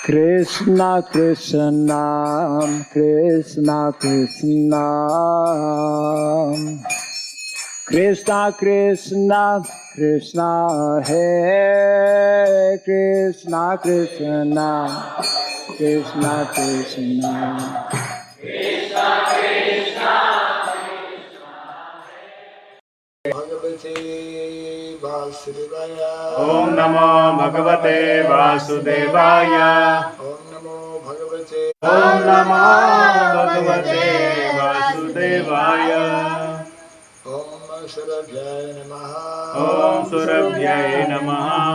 Krishna Krishna Krishna Krishna Krishna Krishna Krishna Hare Krishna Krishna Krishna Krishna Krishna Krishna Bhagavate Vasudevaya Om Namo Bhagavate Vasudevaya Om Namo Bhagavate Om Namo Bhagavate Vasudevaya Om Surabhyaya Namaha Om Surabhyaya Namaha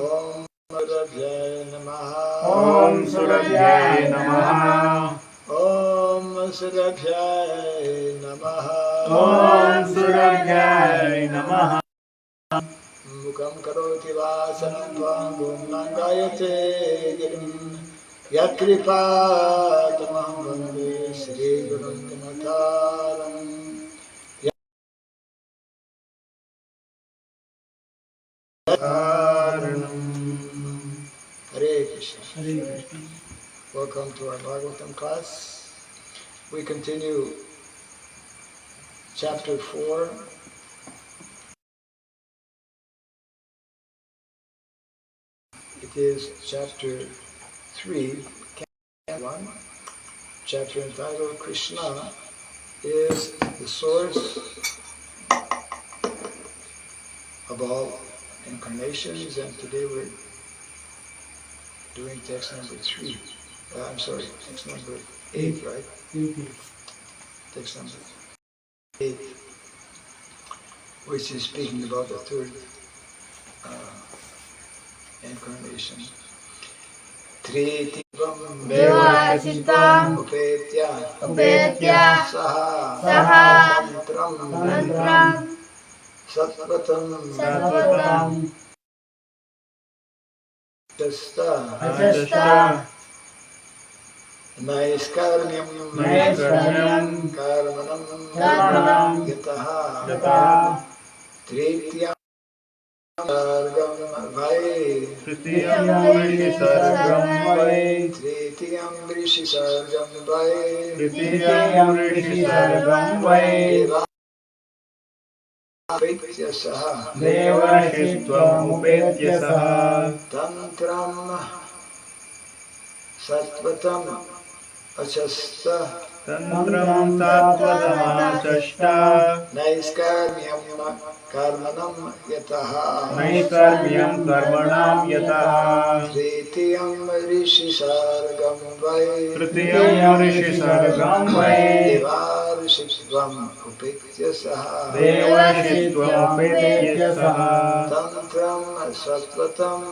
Om Surabhyaya Namaha Om Surabhyaya Namaha Om Surabhyaya Namaha Om Surabhyaya Namaha Mukam karoti vasanam tvangum nangayate girim Yakripa tamam vande Shri Gurun Dimataram Hare Krishna. Hare Krishna. Welcome to our Bhagavatam class. We continue chapter 4. It is chapter 3, Canto 1, chapter entitled Krishna is the source of all incarnations, and today we're doing text number 3. Text number 8, right? Text number 8, which is speaking about the third incarnation. Tritivam Devashitam upetya saha Tantram Sattvatam Ajasta Naiskarmyam Karmanam Yataha Tritya Sargam Vai Tritiyam Rishi Sargam Vai Tritiyam Rishi Sargam Vai Tritiyam Rishi Sargam Vai Upetya Saha Devarshitvam Upetya Saha Tantram Sattvatam Achasta Tantram Sattvatamachashta Naiskarmyam Karmanam Yataha Naiskarmyam Karmanam Yataha Tritiyam Rishi Sargam Vai Tritiyam Rishi Sargam Vai Devarshitvam Upetya Saha Devarshitvam Upetya Saha Tantram Sattvatam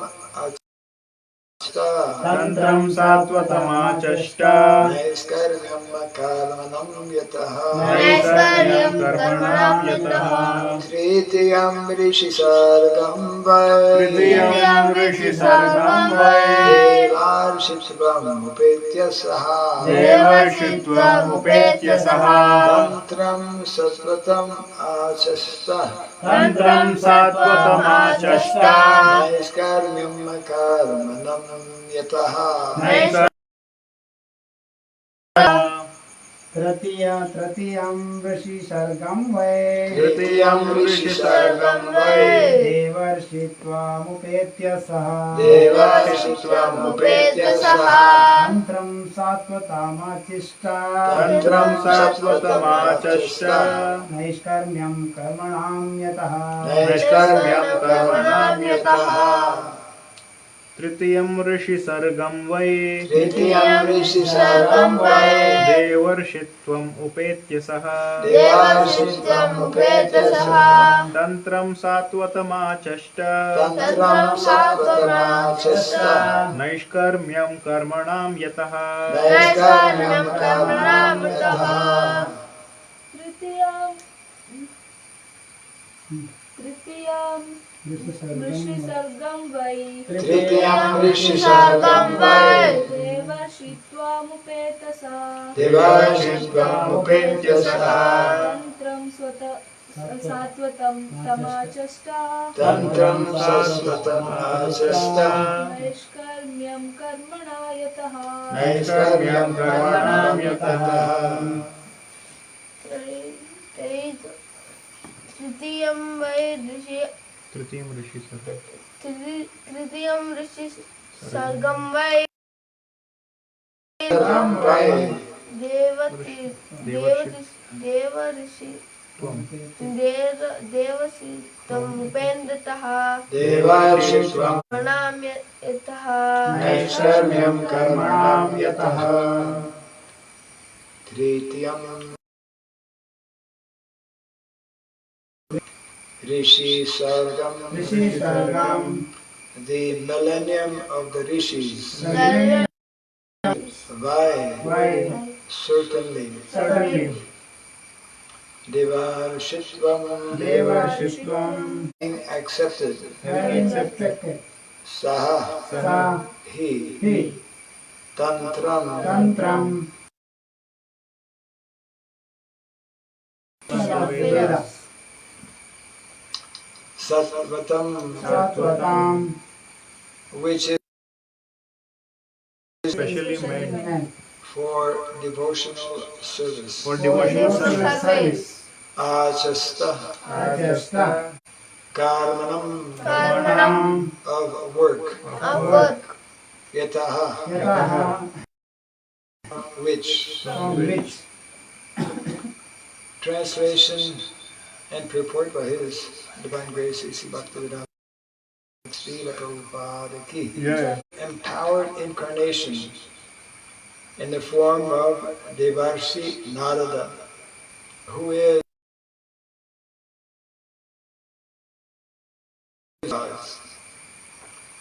Tantram Sattvatamachashta Naiskarmyam Karmanam Yataha Naiskarmyam Karmanam Yataha Tritiyam Rishi Sargam Vai Tritiyam Rishi Sargam Vai Devarshitvam Upetya Saha Devarshitvam Upetya Saha Tantram Sattvatam Achasta Tantram Sattvatamachashta Naiskarmyam Karmanam Yataha Tritiyam Rishi Sargam Vai Tritiyam Rishi Sargam Vai Devarshitvam Upetya Saha Devarshitvam Upetya Saha Tantram Sattvatamachishta Tantram Sattvatamachashta Naiskarmyam Karmanam Yataha Naiskarmyam Karmanam Yataha Tritiyam Rishi Sargam Vai Tritiyam Rishi Sargam Vai Devarshitvam Upetya Saha Devarshitvam Upetya Saha Tantram Sattvatamachashta Tantram Sattvatamachasta Naiskarmyam Karmanam Yataha Naiskarmyam Karmanam Yataha Tritiyam Rishi Sargam Vai Tritiyam Rishi Sargam Vai Devashitvam Upetya Saha Devarshitvam Upetya Saha Tantram Sattvatam Tamachashta Tantram Sattvatam Achasta Naishkarmyam नैष्कर्म्यं कर्मणा यतः नैष्कर्म्यं कर्मणां यतः तृतीयं वै ऋषि तृतीयं ऋषिसर्गं तृतीयं ऋषि सर्गं वै देवति देवर्षि देवसि तं उपेन्द्रतः देवार्षित्वं प्रणाम्य यतः नैष्कर्म्यं कर्मणां यतः तृतीयं Rishi Sargam, the millennium of the Rishis. Why? Certainly. Devarshitvam, accepted. Saha, he. Tantram, Satvatam, which is especially meant for devotional service. for devotional service. Achasta, Karmanam of work. of work. Yataha, which. Translation and purport by His Divine Grace A.C. Bhakti Yeah. Empowered incarnation in the form of Devarshi Narada, who is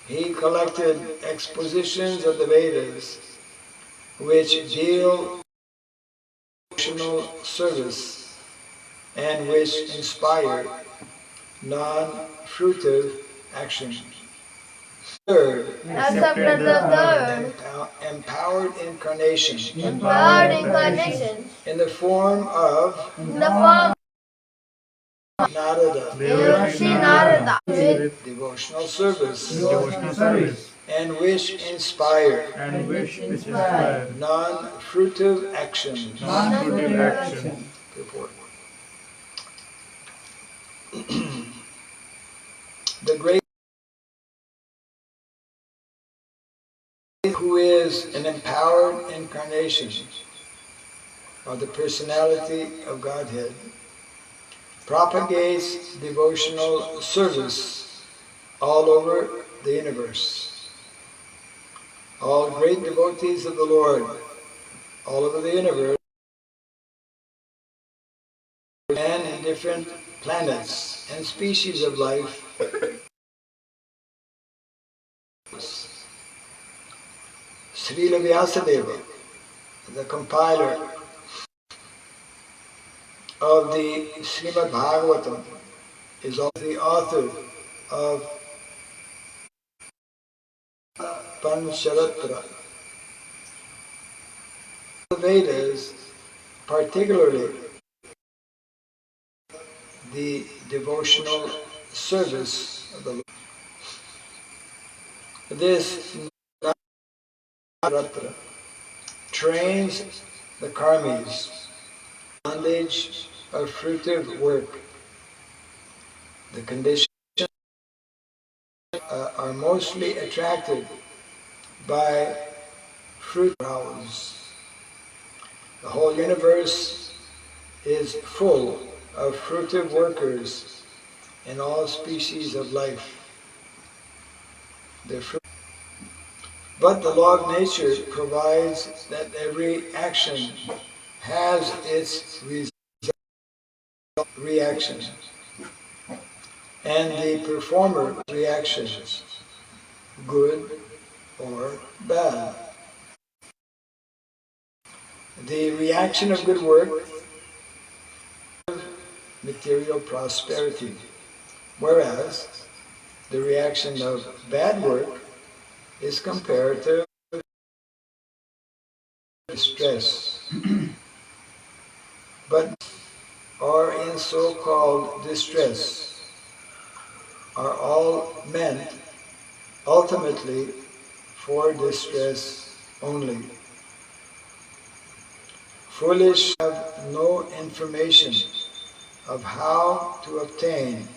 he collected expositions of the Vedas which deal with devotional service and which inspire non-fruitive action. Third, Accepted the third empowered incarnation empowered incarnation in the form of in the form Narada, Devarshi Narada with devotional service, Devotional service and which inspire and which inspire non-fruitive action. non-fruitive action. Report. The great who is an empowered incarnation of the personality of Godhead propagates devotional service all over the universe. All great devotees of the Lord all over the universe and in different planets and species of life Srila Vyasadeva, the compiler of the Srimad Bhagavatam, is also the author of Pancharatra. The Vedas, particularly the devotional service of the Lord. This Narada trains the karmis, bondage of fruitive work. The conditions are mostly attracted by fruit flowers. The whole universe is full of fruitive workers in all species of life. But the law of nature provides that every action has its reaction, and the performer reactions, good or bad. The reaction of good work, material prosperity, whereas the reaction of bad work is comparative distress. But or in so-called distress are all meant ultimately for distress only. Foolish have no information of how to obtain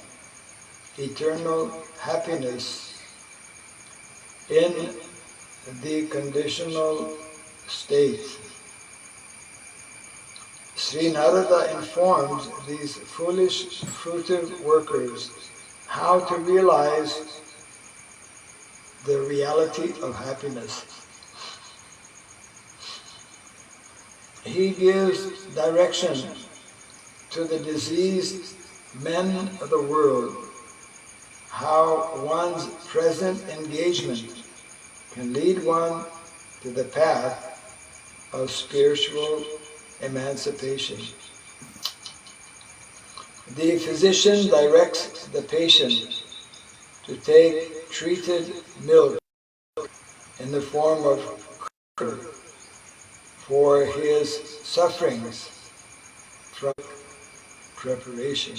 eternal happiness in the conditional state. Sri Narada informs these foolish fruitive workers how to realize the reality of happiness. He gives direction to the diseased men of the world how one's present engagement can lead one to the path of spiritual emancipation. The physician directs the patient to take treated milk in the form of curd for his sufferings from preparation.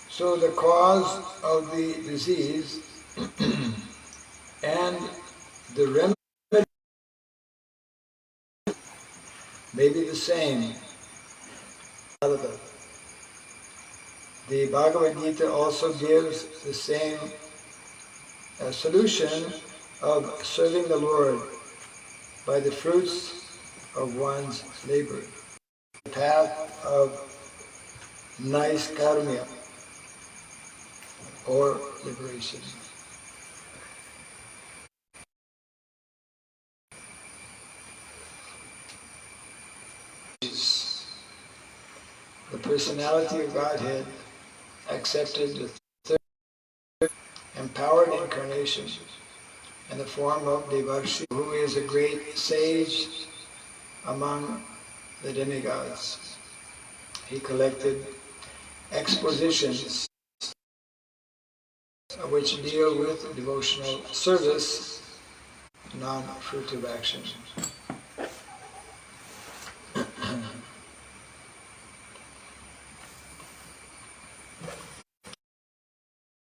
So the cause of the disease and the remedy may be the same. The Bhagavad Gita also gives the same solution of serving the Lord by the fruits of one's labor. The path of nice karma or liberation. The personality of Godhead accepted the third empowered incarnation in the form of Devarshi, who is a great sage among the demigods. He collected expositions which deal with devotional service, non-fruitive action.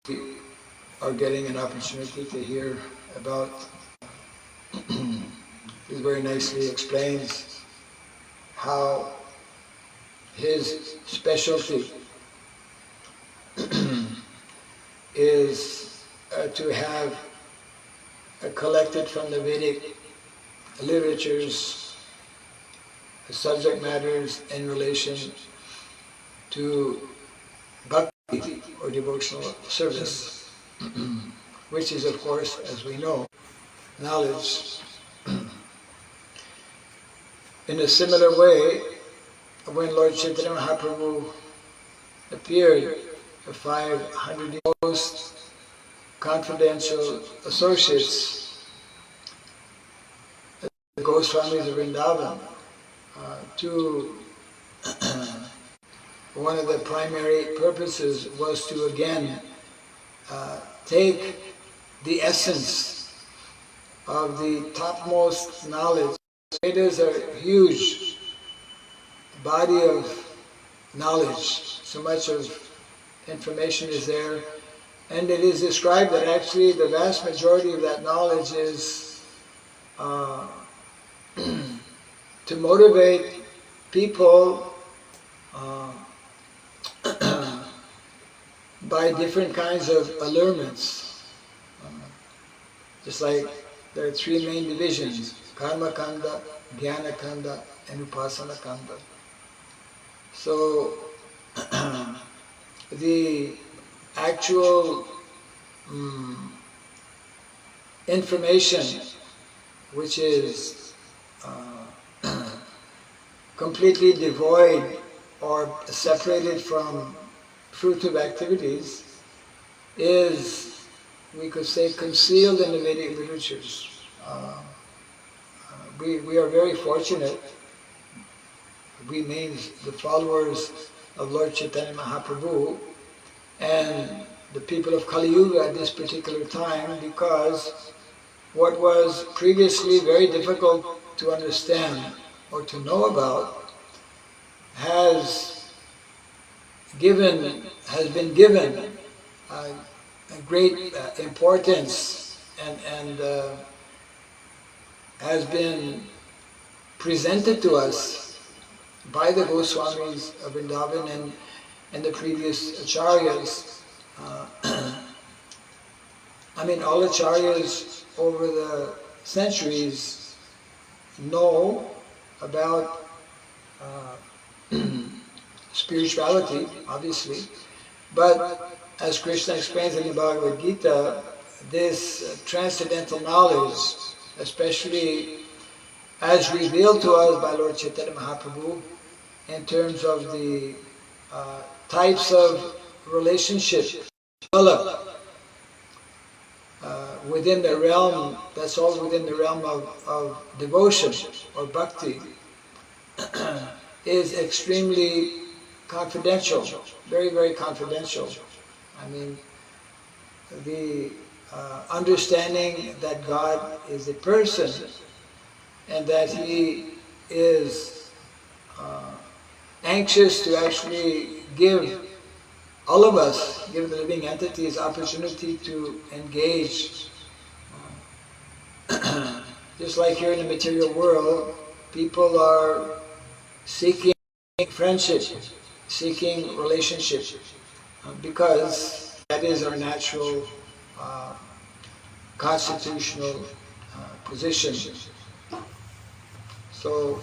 We are getting an opportunity to hear about, he very nicely explains how his specialty is to have collected from the Vedic literatures subject matters in relation to Bhakti or devotional service, which is, of course, as we know, knowledge. In a similar way, when Lord Chaitanya Mahaprabhu appeared, the 500 most confidential associates, the Goswamis of Vrindavan, to one of the primary purposes was to again take the essence of the topmost knowledge. It is a huge body of knowledge. So much of information is there, and it is described that actually the vast majority of that knowledge is to motivate people by different kinds of allurements. Just like there are three main divisions: karma kanda, jnana kanda, and upasana kanda. So the actual information which is completely devoid or separated from fruitive activities is, we could say, concealed in the Vedic literatures. We are very fortunate, we means the followers of Lord Chaitanya Mahaprabhu and the people of Kali Yuga at this particular time, because what was previously very difficult to understand or to know about has been given a great importance and has been presented to us by the Goswamis of Vrindavan and the previous acharyas. I mean, all acharyas over the centuries know about spirituality, obviously, but as Krishna explains in the Bhagavad Gita, this transcendental knowledge, especially as revealed to us by Lord Chaitanya Mahaprabhu, in terms of the types of relationship developed within the realm, that's all within the realm of devotion or bhakti, is extremely confidential, very, very confidential. I mean, the understanding that God is a person and that He is anxious to actually give all of us, give the living entities opportunity to engage. Just like here in the material world, people are seeking friendship, seeking relationship, because that is our natural constitutional position. So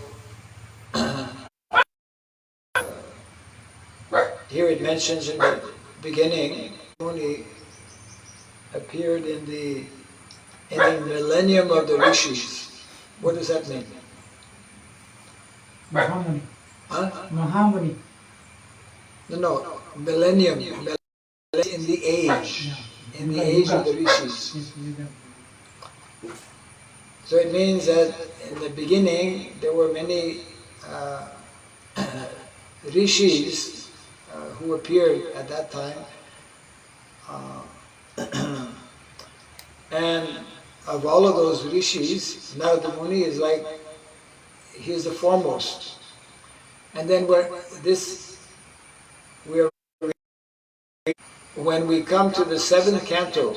here it mentions in the beginning, Muni appeared in the millennium of the rishis. What does that mean? Mahamuni. Huh? Mahamuni. No, millennium. In the age. In the age of the rishis. Yes, Yuga. So it means that in the beginning there were many rishis who appeared at that time. And of all of those rishis, Narada Muni is like, he is the foremost. And then when we come to the 7th canto,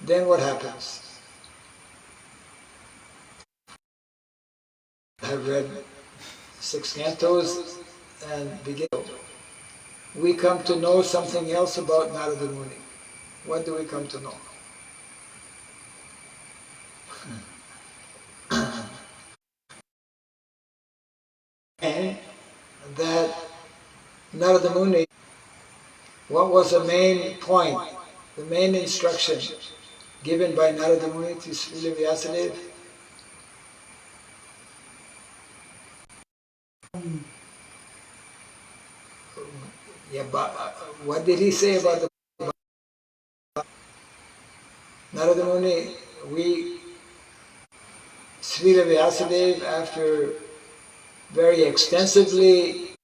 then what happens? I've read 6 cantos and begin. We come to know something else about Narada Muni. What do we come to know? And that Narada Muni, what was the main point, the main instruction given by Narada Muni to Srila Vyasadeva? Yeah, but what did he say about the Narada Muni? Srila Vyasadeva, after very extensively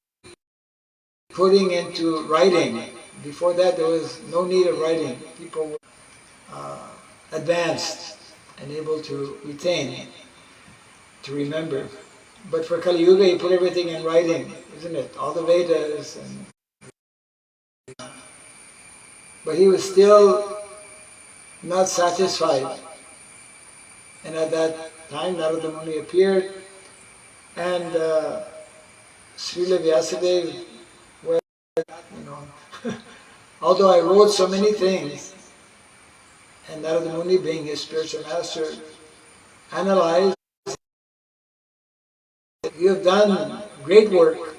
putting into writing, before that there was no need of writing. People were advanced and able to retain, to remember. But for Kali Yuga, he put everything in writing, isn't it? All the Vedas. But he was still not satisfied. And at that time, Narada Muni appeared, and Srila Vyasadeva, well, although I wrote so many things, and Narada Muni, being his spiritual master, analyzed, you have done great work,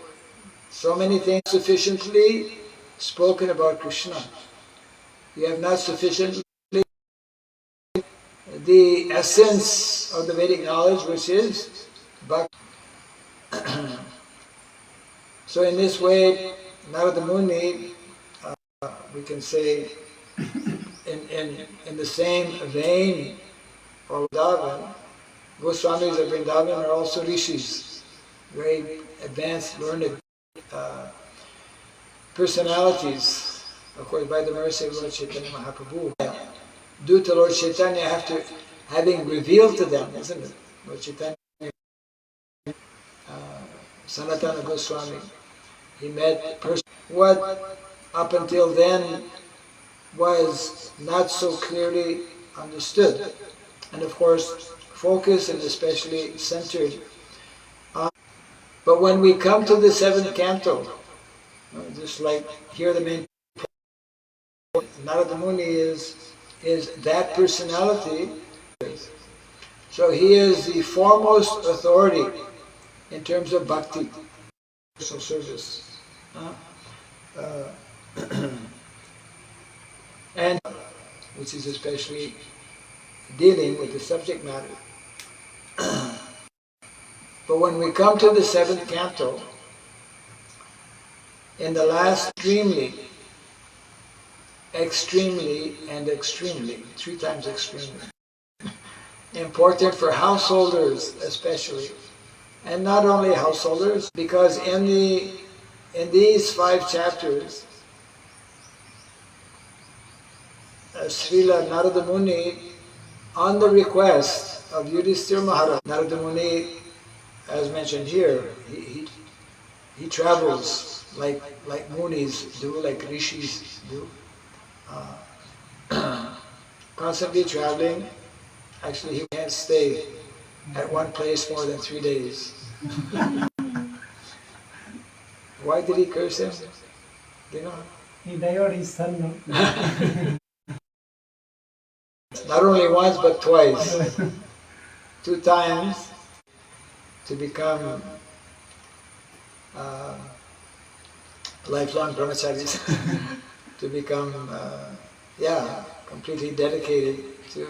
so many things, sufficiently spoken about Krishna. You have not sufficiently the essence of the Vedic knowledge, which is Bhakti. So in this way, Narada Muni, we can say, in the same vein, or Vrindavan, Goswamis of Vrindavan are also rishis, very advanced, learned personalities, of course, by the mercy of Lord Chaitanya Mahaprabhu. Due to Lord Chaitanya, after having revealed to them, isn't it? Lord Chaitanya, Sanatana Goswami, he met what up until then was not so clearly understood. And of course, focus is especially centered on. But when we come to the seventh canto, just like here the main Narada Muni is that personality. So he is the foremost authority in terms of bhakti, personal service. And which is especially dealing with the subject matter. But when we come to the seventh canto, in the last extremely, and extremely, 3 times extremely, important for householders especially, and not only householders, because in these 5 chapters, Srila Narada Muni, on the request of Yudhishthira Maharaj, Narada Muni, as mentioned here, he travels like Munis do, like Rishis do, constantly traveling. Actually, he can't stay at one place more than 3 days. Why did he curse him? Do you know? He died his son. Not only once, but twice. 2 times to become lifelong brahmacharis, to become, completely dedicated to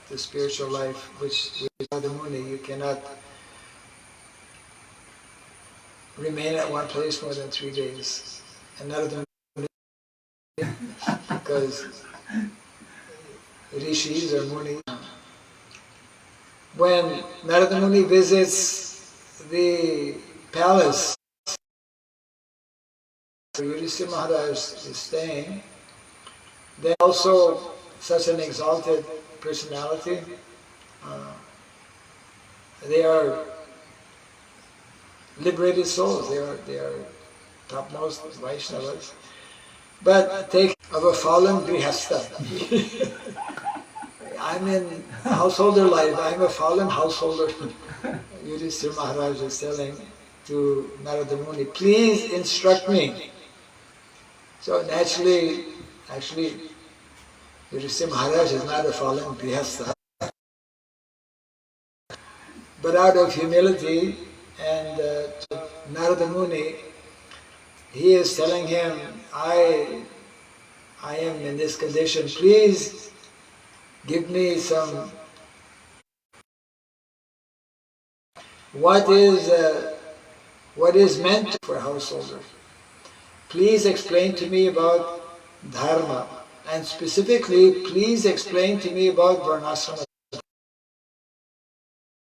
the spiritual life, which without the Muni you cannot remain at one place more than 3 days. And none of them, because Rishis or Muni. When Narada Muni visits the palace where Yudhishthira Maharaj is staying, they also such an exalted personality. They are liberated souls. They are topmost Vaishnavas, but take of a fallen grihastha. I'm in householder life. I'm a fallen householder. Yudhishthira Maharaj is telling to Narada Muni, please instruct me. So naturally, actually, Yudhishthira Maharaj is not a fallen grihastha. But out of humility and Narada Muni, he is telling him, I am in this condition, please give me some, what is meant for a householder. Please explain to me about dharma, and specifically, please explain to me about Varnasrama.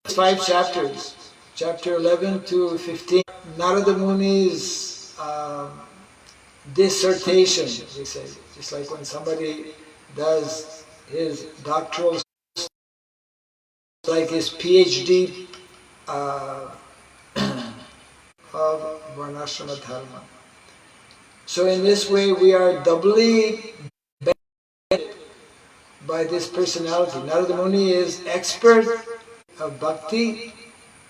5 chapters, chapter 11 to 15, Narada Muni's dissertation, we say, just like when somebody does his doctoral, like his PhD of Varnasrama Dharma. So in this way we are doubly benefited by this personality. Narada Muni is expert of Bhakti,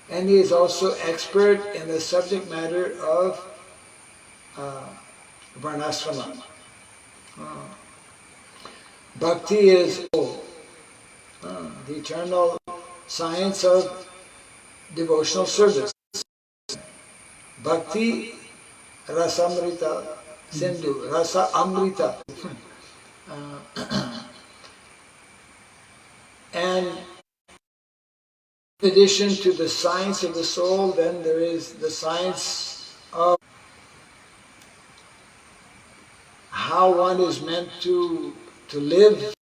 and he is also expert in the subject matter of Varnasrama. Bhakti is the eternal science of devotional service. Bhakti Rasamrita Sindhu, Rasa Amrita. And in addition to the science of the soul, then there is the science of how one is meant to live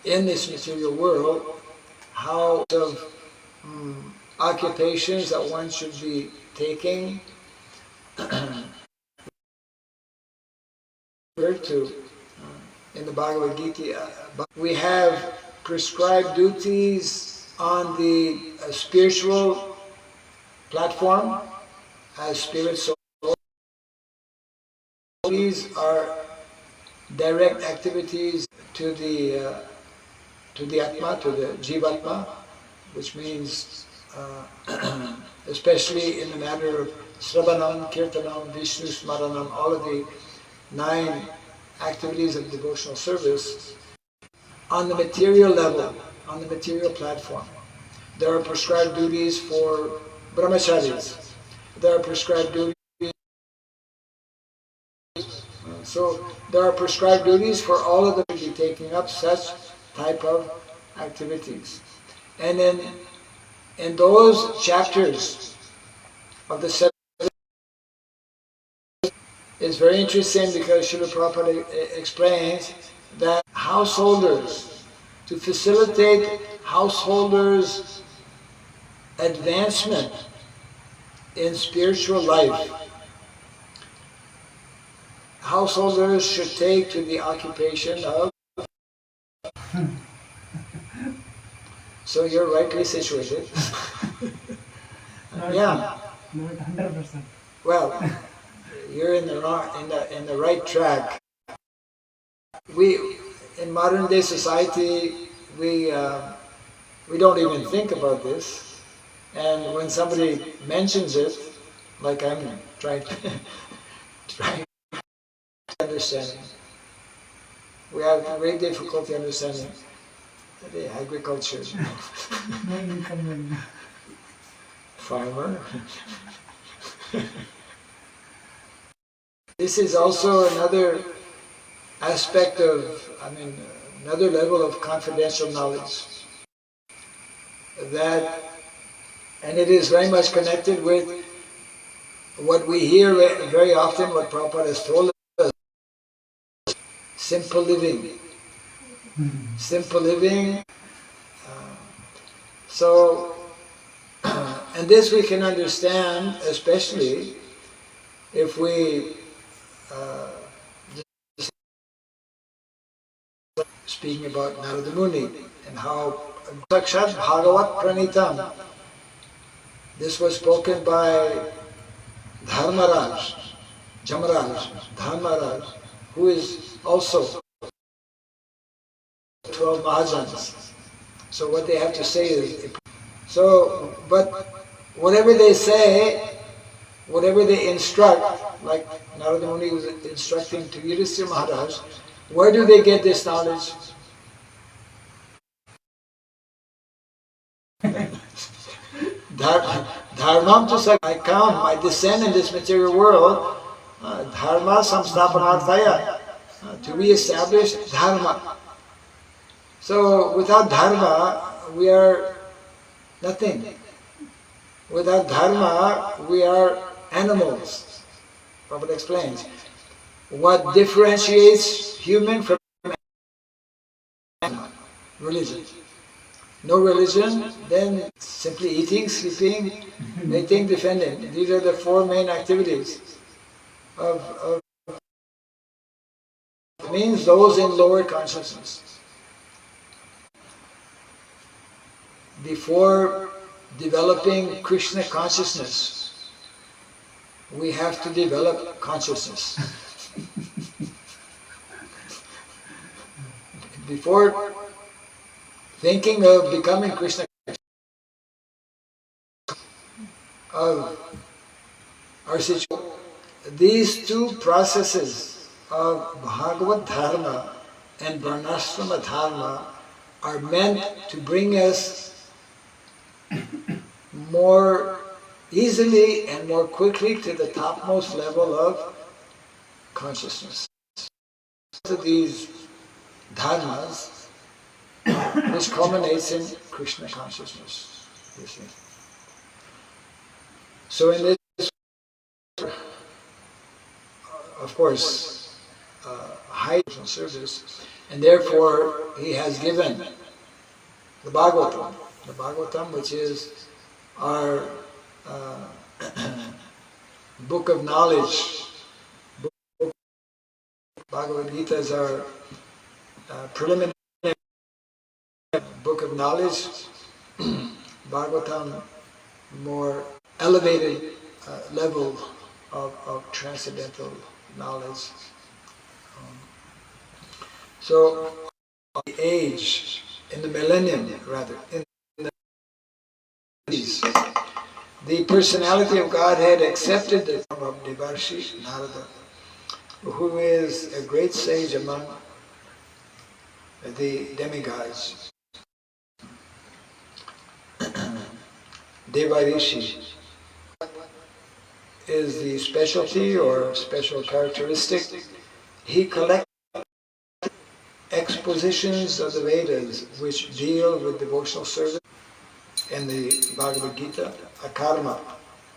in this material world, how of occupations that one should be taking, referred to in the Bhagavad Gita. We have prescribed duties on the spiritual platform as spirit soul. These are direct activities to the Atma, to the Jivatma, which means especially in the matter of Sravanam, Kirtanam, Vishnu Smaranam, all of the 9 activities of devotional service, on the material level, on the material platform. There are prescribed duties for brahmacharis. There are prescribed duties. So there are prescribed duties for all of them to be taking up such type of activities. And then in those chapters of the 7, it's very interesting because Srila Prabhupada explains that householders, to facilitate householders' advancement in spiritual life, householders should take to the occupation of. So you're rightly situated. Yeah. Not 100%. Well, you're in the right track. We in modern day society we don't even think about this, and when somebody mentions it, like I'm trying to understand, we have great difficulty understanding the agriculture. No income. Farmer. This is also another aspect of, another level of confidential knowledge. And it is very much connected with what we hear very often, what Prabhupada has told us, simple living. Simple living. And this we can understand, especially if we speaking about Narada Muni and how Sakshat Bhagavat Pranitam. This was spoken by Dharmaraj, Jamaraj, Dharmaraj, who is also 12 Mahajans. So what they have to say is, but whatever they say, whatever they instruct, like Narada Muni was instructing to Yudhisthira Maharaj, where do they get this knowledge? Dharmam to say, I come, I descend in this material world, dharma samsthapanarthaya, to re-establish dharma. So without dharma, we are nothing. Without dharma, we are animals. Prabhupada explains. What differentiates human from animal? Religion. No religion, then simply eating, sleeping, mating, defending. These are the 4 main activities of means those in lower consciousness. Before developing Krishna consciousness, we have to develop consciousness. Before thinking of becoming Krishna of our situation, these 2 processes of Bhagavad Dharma and Varnasrama Dharma are meant to bring us more easily and more quickly to the topmost level of consciousness. So these dharmas, which culminates in Krishna consciousness. You see. So in this, of course, high service, and therefore he has given the Bhagavatam, which is our book of knowledge. Bhagavad Gita is our preliminary book of knowledge. Bhagavatam, more elevated level of transcendental knowledge. So the age, in the millennium rather, in the days, the personality of Godhead accepted the form of Devarshi Narada, who is a great sage among the demigods. Devarishi is the specialty or special characteristic. He collects expositions of the Vedas which deal with devotional service. In the Bhagavad Gita, a karma,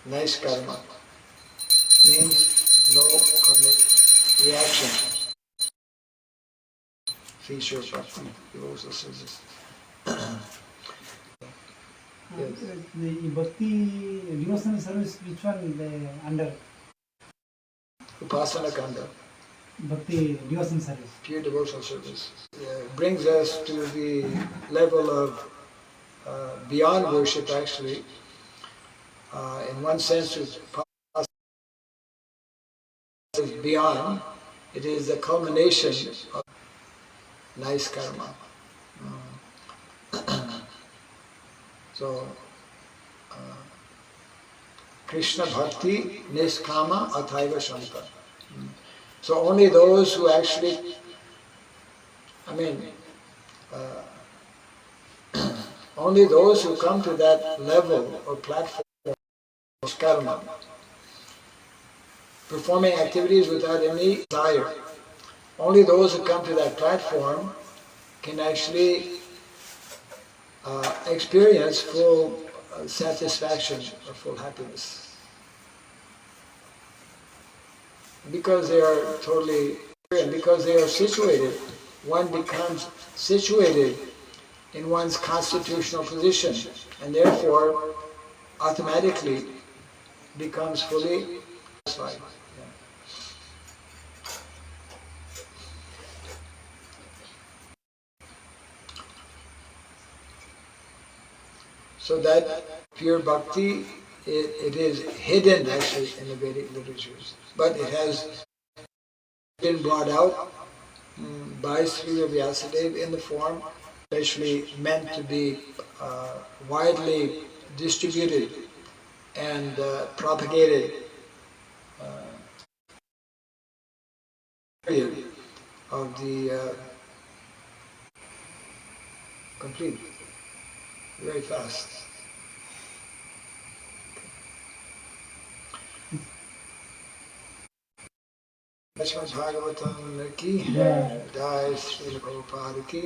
nice karma, means no karmic reaction. Feature of Bhakti, devotional service. Yes. The Bhakti devotional service, which one they under? Upasana Kanda, Bhakti devotional service. pure devotional service, brings us to the level of beyond worship actually. In one sense, is beyond. It is the culmination of nice karma. So, Krishna Bhakti Niskama Athaiva Shanta. So only those who actually, only those who come to that level or platform of karma, performing activities without any desire, only those who come to that platform can actually experience full satisfaction or full happiness. Because they are totally, and because they are situated, one becomes situated in one's constitutional position and therefore automatically becomes fully satisfied. So that pure bhakti, it is hidden actually in the Vedic literatures, but it has been brought out by Srila Vyasadeva in the form especially meant to be widely distributed and propagated of the complete very fast. Srimad Bhagavatam ki, Jai Srila Prabhupada ki.